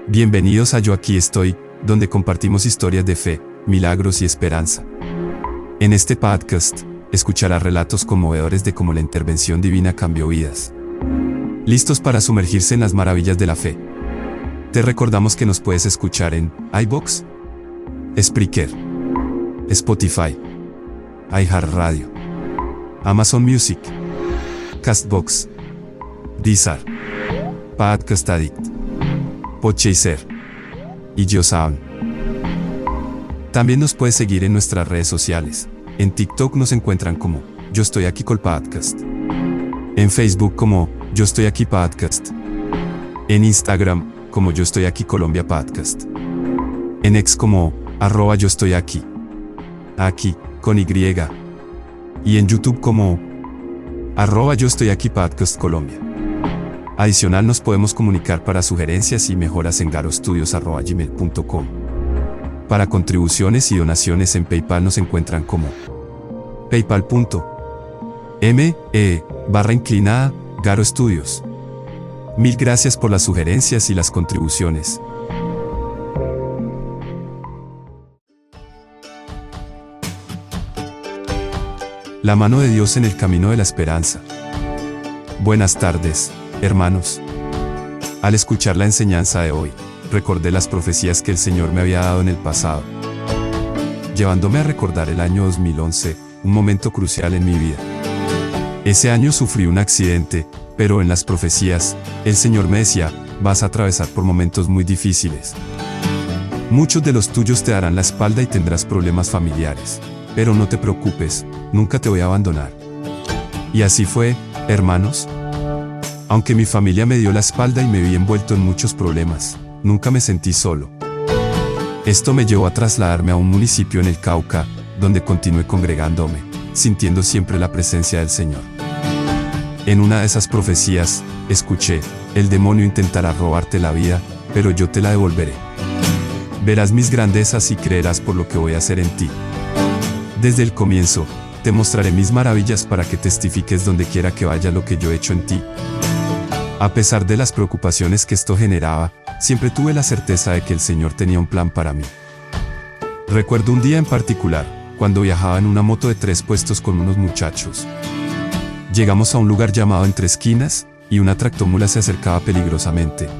Bienvenidos a Yo Aquí Estoy, donde compartimos historias de fe, milagros y esperanza. En este podcast, escucharás relatos conmovedores de cómo la intervención divina cambió vidas. ¿Listos para sumergirse en las maravillas de la fe? Te recordamos que nos puedes escuchar en iVoox, Spreaker, Spotify, iHeartRadio, Amazon Music, Castbox, Deezer, Podcast Addict, Podchaser y YoSound. También nos puedes seguir en nuestras redes sociales. En TikTok nos encuentran como Yo Estoy Aquí Col Podcast. En Facebook como Yo Estoy Aquí Podcast. En Instagram como Yo Estoy Aquí Colombia Podcast. En X como @Yo Estoy Aquí. Aquí con Y. Y en YouTube como @Yo Estoy Aquí Podcast Colombia. Adicional, nos podemos comunicar para sugerencias y mejoras en garostudios@gmail.com. Para contribuciones y donaciones en PayPal nos encuentran como paypal.me/Garo Studios. Mil gracias por las sugerencias y las contribuciones. La mano de Dios en el camino de la esperanza. Buenas tardes, hermanos. Al escuchar la enseñanza de hoy, recordé las profecías que el Señor me había dado en el pasado, llevándome a recordar el año 2011, un momento crucial en mi vida. Ese año sufrí un accidente, pero en las profecías, el Señor me decía, vas a atravesar por momentos muy difíciles. Muchos de los tuyos te darán la espalda y tendrás problemas familiares, pero no te preocupes, nunca te voy a abandonar. Y así fue, hermanos. Aunque mi familia me dio la espalda y me vi envuelto en muchos problemas, nunca me sentí solo. Esto me llevó a trasladarme a un municipio en el Cauca, donde continué congregándome, sintiendo siempre la presencia del Señor. En una de esas profecías, escuché, el demonio intentará robarte la vida, pero yo te la devolveré. Verás mis grandezas y creerás por lo que voy a hacer en ti. Desde el comienzo, te mostraré mis maravillas para que testifiques donde quiera que vaya lo que yo he hecho en ti. A pesar de las preocupaciones que esto generaba, siempre tuve la certeza de que el Señor tenía un plan para mí. Recuerdo un día en particular, cuando viajaba en una moto de 3 puestos con unos muchachos. Llegamos a un lugar llamado Entre Esquinas, y una tractomula se acercaba peligrosamente.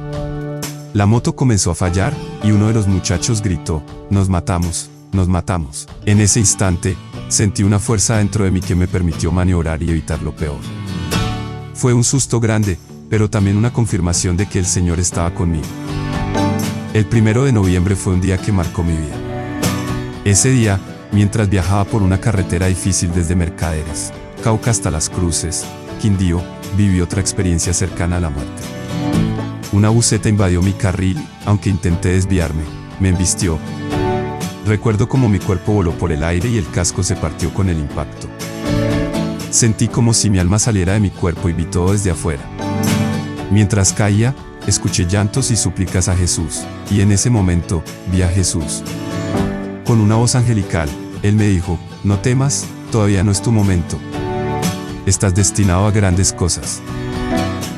La moto comenzó a fallar, y uno de los muchachos gritó, nos matamos, nos matamos. En ese instante, sentí una fuerza dentro de mí que me permitió maniobrar y evitar lo peor. Fue un susto grande, pero también una confirmación de que el Señor estaba conmigo. El 1 de noviembre fue un día que marcó mi vida. Ese día, mientras viajaba por una carretera difícil desde Mercaderes, Cauca hasta Las Cruces, Quindío, viví otra experiencia cercana a la muerte. Una buseta invadió mi carril, aunque intenté desviarme, me embistió. Recuerdo cómo mi cuerpo voló por el aire y el casco se partió con el impacto. Sentí como si mi alma saliera de mi cuerpo y vi todo desde afuera. Mientras caía, escuché llantos y súplicas a Jesús, y en ese momento, vi a Jesús. Con una voz angelical, Él me dijo, no temas, todavía no es tu momento. Estás destinado a grandes cosas.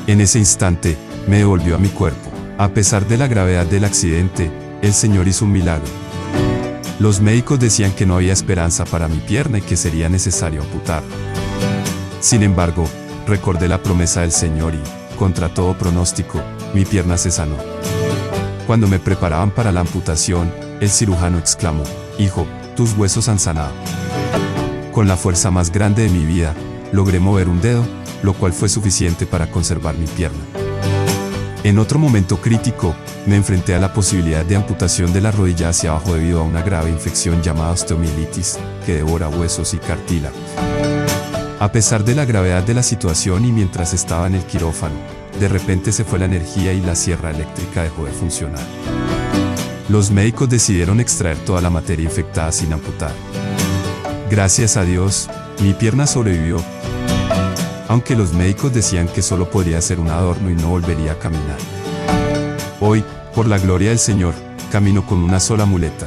En ese instante, me devolvió a mi cuerpo. A pesar de la gravedad del accidente, el Señor hizo un milagro. Los médicos decían que no había esperanza para mi pierna y que sería necesario amputarla. Sin embargo, recordé la promesa del Señor y, contra todo pronóstico, mi pierna se sanó. Cuando me preparaban para la amputación, el cirujano exclamó, hijo, tus huesos han sanado. Con la fuerza más grande de mi vida, logré mover un dedo, lo cual fue suficiente para conservar mi pierna. En otro momento crítico, me enfrenté a la posibilidad de amputación de la rodilla hacia abajo debido a una grave infección llamada osteomielitis, que devora huesos y cartílagos. A pesar de la gravedad de la situación y mientras estaba en el quirófano, de repente se fue la energía y la sierra eléctrica dejó de funcionar. Los médicos decidieron extraer toda la materia infectada sin amputar. Gracias a Dios, mi pierna sobrevivió. Aunque los médicos decían que solo podría ser un adorno y no volvería a caminar. Hoy, por la gloria del Señor, camino con una sola muleta.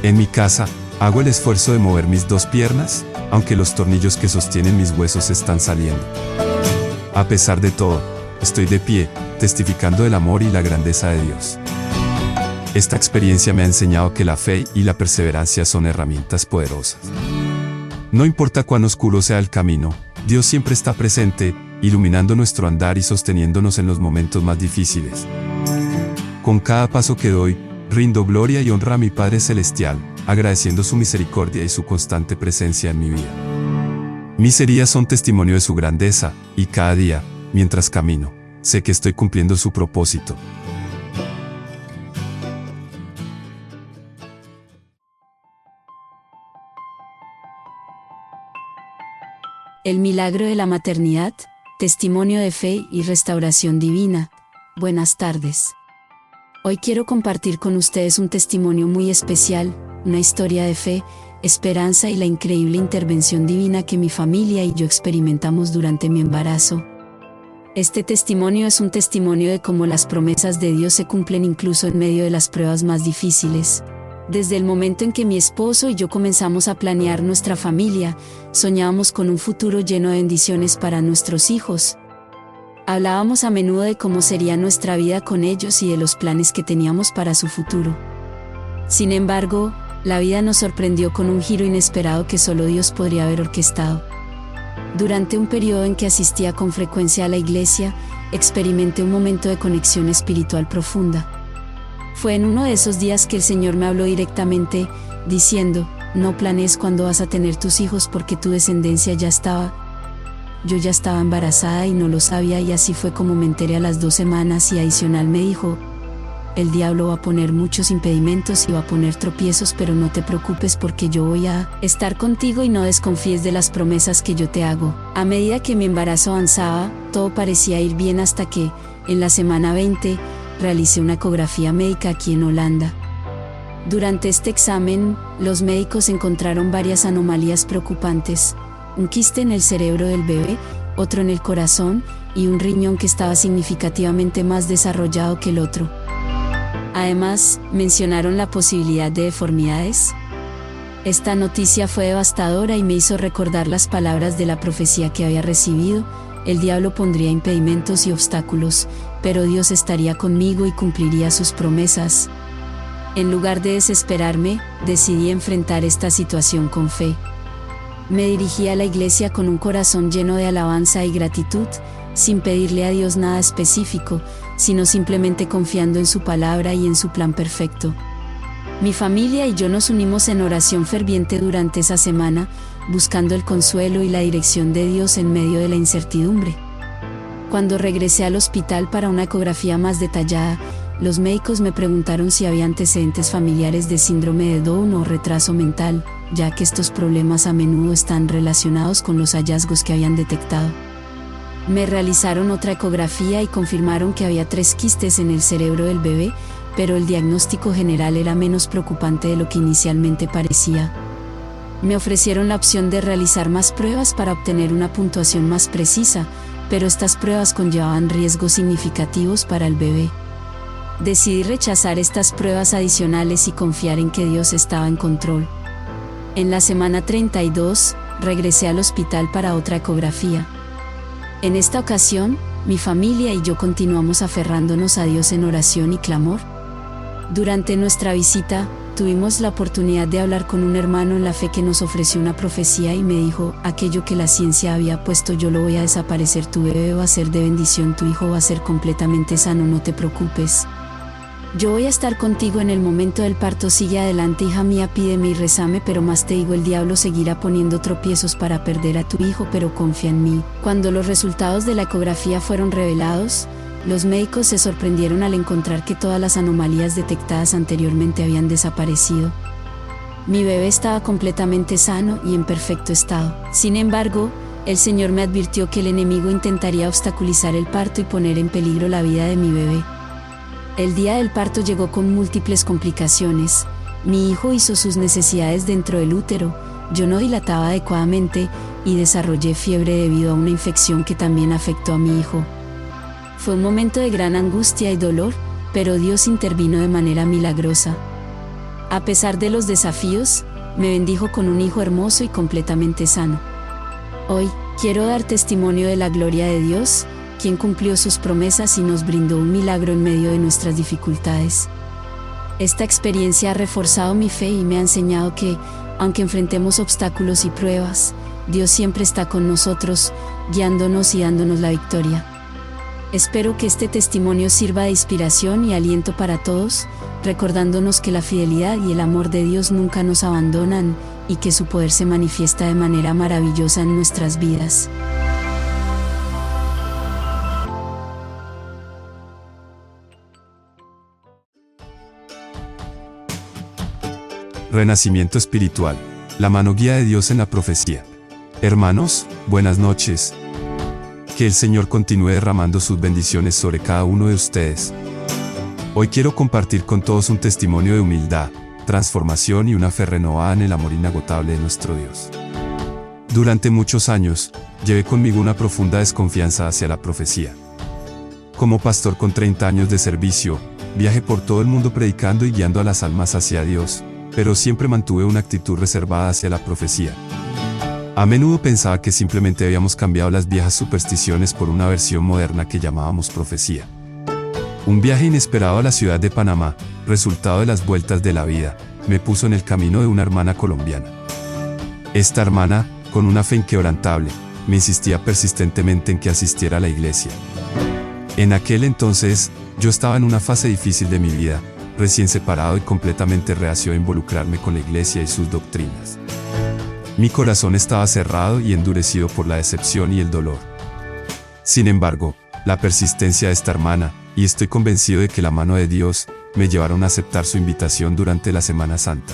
En mi casa, hago el esfuerzo de mover mis 2 piernas, aunque los tornillos que sostienen mis huesos están saliendo. A pesar de todo, estoy de pie, testificando del amor y la grandeza de Dios. Esta experiencia me ha enseñado que la fe y la perseverancia son herramientas poderosas. No importa cuán oscuro sea el camino, Dios siempre está presente, iluminando nuestro andar y sosteniéndonos en los momentos más difíciles. Con cada paso que doy, rindo gloria y honra a mi Padre Celestial, agradeciendo su misericordia y su constante presencia en mi vida. Mis heridas son testimonio de su grandeza, y cada día, mientras camino, sé que estoy cumpliendo su propósito. El milagro de la maternidad, testimonio de fe y restauración divina. Buenas tardes. Hoy quiero compartir con ustedes un testimonio muy especial, una historia de fe, esperanza y la increíble intervención divina que mi familia y yo experimentamos durante mi embarazo. Este testimonio es un testimonio de cómo las promesas de Dios se cumplen incluso en medio de las pruebas más difíciles. Desde el momento en que mi esposo y yo comenzamos a planear nuestra familia, soñábamos con un futuro lleno de bendiciones para nuestros hijos. Hablábamos a menudo de cómo sería nuestra vida con ellos y de los planes que teníamos para su futuro. Sin embargo, la vida nos sorprendió con un giro inesperado que solo Dios podría haber orquestado. Durante un periodo en que asistía con frecuencia a la iglesia, experimenté un momento de conexión espiritual profunda. Fue en uno de esos días que el Señor me habló directamente, diciendo: no planees cuándo vas a tener tus hijos porque tu descendencia ya estaba. Yo ya estaba embarazada y no lo sabía, y así fue como me enteré a las 2 semanas, y adicional me dijo: el diablo va a poner muchos impedimentos y va a poner tropiezos, pero no te preocupes porque yo voy a estar contigo y no desconfíes de las promesas que yo te hago. A medida que mi embarazo avanzaba, todo parecía ir bien hasta que, en la semana 20, realicé una ecografía médica aquí en Holanda. Durante este examen, los médicos encontraron varias anomalías preocupantes: un quiste en el cerebro del bebé, otro en el corazón, y un riñón que estaba significativamente más desarrollado que el otro. Además, mencionaron la posibilidad de deformidades. Esta noticia fue devastadora y me hizo recordar las palabras de la profecía que había recibido: el diablo pondría impedimentos y obstáculos, pero Dios estaría conmigo y cumpliría sus promesas. En lugar de desesperarme, decidí enfrentar esta situación con fe. Me dirigí a la iglesia con un corazón lleno de alabanza y gratitud, sin pedirle a Dios nada específico, sino simplemente confiando en su palabra y en su plan perfecto. Mi familia y yo nos unimos en oración ferviente durante esa semana, buscando el consuelo y la dirección de Dios en medio de la incertidumbre. Cuando regresé al hospital para una ecografía más detallada, los médicos me preguntaron si había antecedentes familiares de síndrome de Down o retraso mental, ya que estos problemas a menudo están relacionados con los hallazgos que habían detectado. Me realizaron otra ecografía y confirmaron que había 3 quistes en el cerebro del bebé, pero el diagnóstico general era menos preocupante de lo que inicialmente parecía. Me ofrecieron la opción de realizar más pruebas para obtener una puntuación más precisa, pero estas pruebas conllevaban riesgos significativos para el bebé. Decidí rechazar estas pruebas adicionales y confiar en que Dios estaba en control. En la semana 32, regresé al hospital para otra ecografía. En esta ocasión, mi familia y yo continuamos aferrándonos a Dios en oración y clamor. Durante nuestra visita, tuvimos la oportunidad de hablar con un hermano en la fe que nos ofreció una profecía y me dijo: aquello que la ciencia había puesto yo lo voy a desaparecer, tu bebé va a ser de bendición, tu hijo va a ser completamente sano, no te preocupes. Yo voy a estar contigo en el momento del parto, sigue adelante hija mía, pídeme y rezame, pero más te digo, el diablo seguirá poniendo tropiezos para perder a tu hijo, pero confía en mí. Cuando los resultados de la ecografía fueron revelados, los médicos se sorprendieron al encontrar que todas las anomalías detectadas anteriormente habían desaparecido. Mi bebé estaba completamente sano y en perfecto estado. Sin embargo, el Señor me advirtió que el enemigo intentaría obstaculizar el parto y poner en peligro la vida de mi bebé. El día del parto llegó con múltiples complicaciones. Mi hijo hizo sus necesidades dentro del útero, yo no dilataba adecuadamente y desarrollé fiebre debido a una infección que también afectó a mi hijo. Fue un momento de gran angustia y dolor, pero Dios intervino de manera milagrosa. A pesar de los desafíos, me bendijo con un hijo hermoso y completamente sano. Hoy, quiero dar testimonio de la gloria de Dios, quien cumplió sus promesas y nos brindó un milagro en medio de nuestras dificultades. Esta experiencia ha reforzado mi fe y me ha enseñado que, aunque enfrentemos obstáculos y pruebas, Dios siempre está con nosotros, guiándonos y dándonos la victoria. Espero que este testimonio sirva de inspiración y aliento para todos, recordándonos que la fidelidad y el amor de Dios nunca nos abandonan y que su poder se manifiesta de manera maravillosa en nuestras vidas. Renacimiento espiritual. La mano guía de Dios en la profecía. Hermanos, buenas noches. Que el Señor continúe derramando sus bendiciones sobre cada uno de ustedes. Hoy quiero compartir con todos un testimonio de humildad, transformación y una fe renovada en el amor inagotable de nuestro Dios. Durante muchos años, llevé conmigo una profunda desconfianza hacia la profecía. Como pastor con 30 años de servicio, viajé por todo el mundo predicando y guiando a las almas hacia Dios, pero siempre mantuve una actitud reservada hacia la profecía. A menudo pensaba que simplemente habíamos cambiado las viejas supersticiones por una versión moderna que llamábamos profecía. Un viaje inesperado a la ciudad de Panamá, resultado de las vueltas de la vida, me puso en el camino de una hermana colombiana. Esta hermana, con una fe inquebrantable, me insistía persistentemente en que asistiera a la iglesia. En aquel entonces, yo estaba en una fase difícil de mi vida, recién separado y completamente reacio a involucrarme con la iglesia y sus doctrinas. Mi corazón estaba cerrado y endurecido por la decepción y el dolor. Sin embargo, la persistencia de esta hermana, y estoy convencido de que la mano de Dios, me llevaron a aceptar su invitación durante la Semana Santa.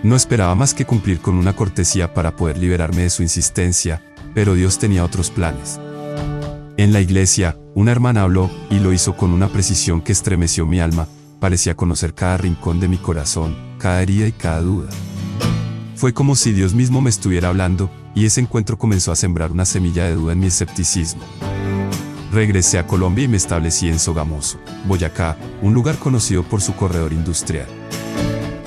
No esperaba más que cumplir con una cortesía para poder liberarme de su insistencia, pero Dios tenía otros planes. En la iglesia, una hermana habló, y lo hizo con una precisión que estremeció mi alma. Parecía conocer cada rincón de mi corazón, cada herida y cada duda. Fue como si Dios mismo me estuviera hablando, y ese encuentro comenzó a sembrar una semilla de duda en mi escepticismo. Regresé a Colombia y me establecí en Sogamoso, Boyacá, un lugar conocido por su corredor industrial.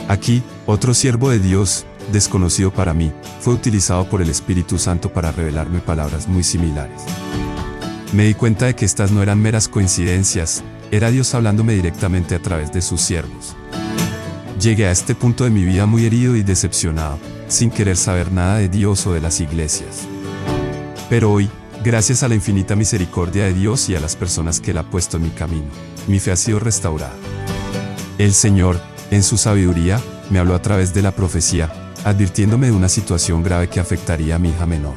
Aquí, otro siervo de Dios, desconocido para mí, fue utilizado por el Espíritu Santo para revelarme palabras muy similares. Me di cuenta de que estas no eran meras coincidencias, era Dios hablándome directamente a través de sus siervos. Llegué a este punto de mi vida muy herido y decepcionado, sin querer saber nada de Dios o de las iglesias. Pero hoy, gracias a la infinita misericordia de Dios y a las personas que Él ha puesto en mi camino, mi fe ha sido restaurada. El Señor, en su sabiduría, me habló a través de la profecía, advirtiéndome de una situación grave que afectaría a mi hija menor.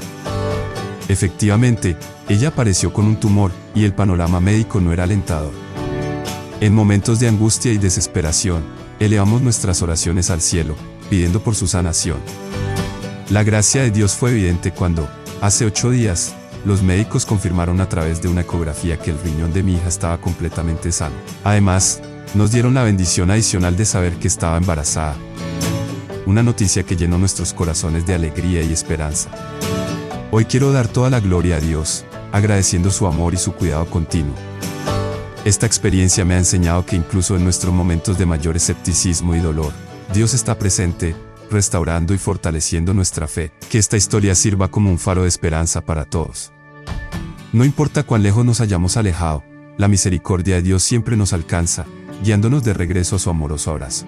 Efectivamente, ella apareció con un tumor, y el panorama médico no era alentador. En momentos de angustia y desesperación, elevamos nuestras oraciones al cielo, pidiendo por su sanación. La gracia de Dios fue evidente cuando, hace 8 días, los médicos confirmaron a través de una ecografía que el riñón de mi hija estaba completamente sano. Además, nos dieron la bendición adicional de saber que estaba embarazada. Una noticia que llenó nuestros corazones de alegría y esperanza. Hoy quiero dar toda la gloria a Dios, agradeciendo su amor y su cuidado continuo. Esta experiencia me ha enseñado que incluso en nuestros momentos de mayor escepticismo y dolor, Dios está presente, restaurando y fortaleciendo nuestra fe. Que esta historia sirva como un faro de esperanza para todos. No importa cuán lejos nos hayamos alejado, la misericordia de Dios siempre nos alcanza, guiándonos de regreso a su amoroso abrazo.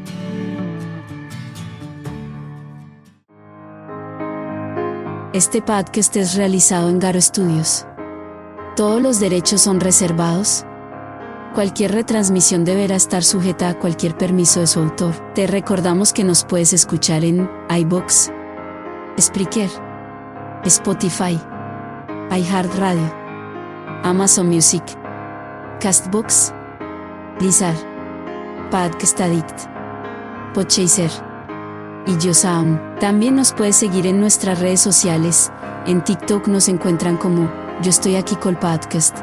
Este podcast es realizado en Garo Studios. Todos los derechos son reservados. Cualquier retransmisión deberá estar sujeta a cualquier permiso de su autor. Te recordamos que nos puedes escuchar en iVoox, Spreaker, Spotify, iHeartRadio, Amazon Music, Castbox, Deezer, Podcast Addict, Podchaser y YouSound. También nos puedes seguir en nuestras redes sociales. En TikTok nos encuentran como Yo Estoy Aquí Col Podcast.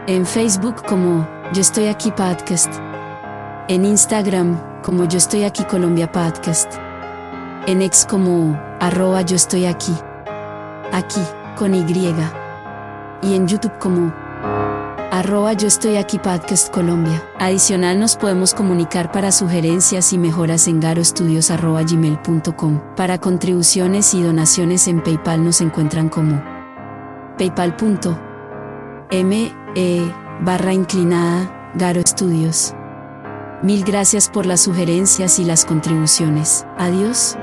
En Facebook como Yo Estoy Aquí Podcast. En Instagram como Yo Estoy Aquí Colombia Podcast. En X como @Yo Estoy Aquí. Aquí con Y. Y en YouTube como @Yo Estoy Aquí Podcast Colombia. Adicional nos podemos comunicar para sugerencias y mejoras en garostudios@gmail.com. Para contribuciones y donaciones en PayPal nos encuentran como paypal.me/garostudios. Garo Studios. Mil gracias por las sugerencias y las contribuciones. Adiós.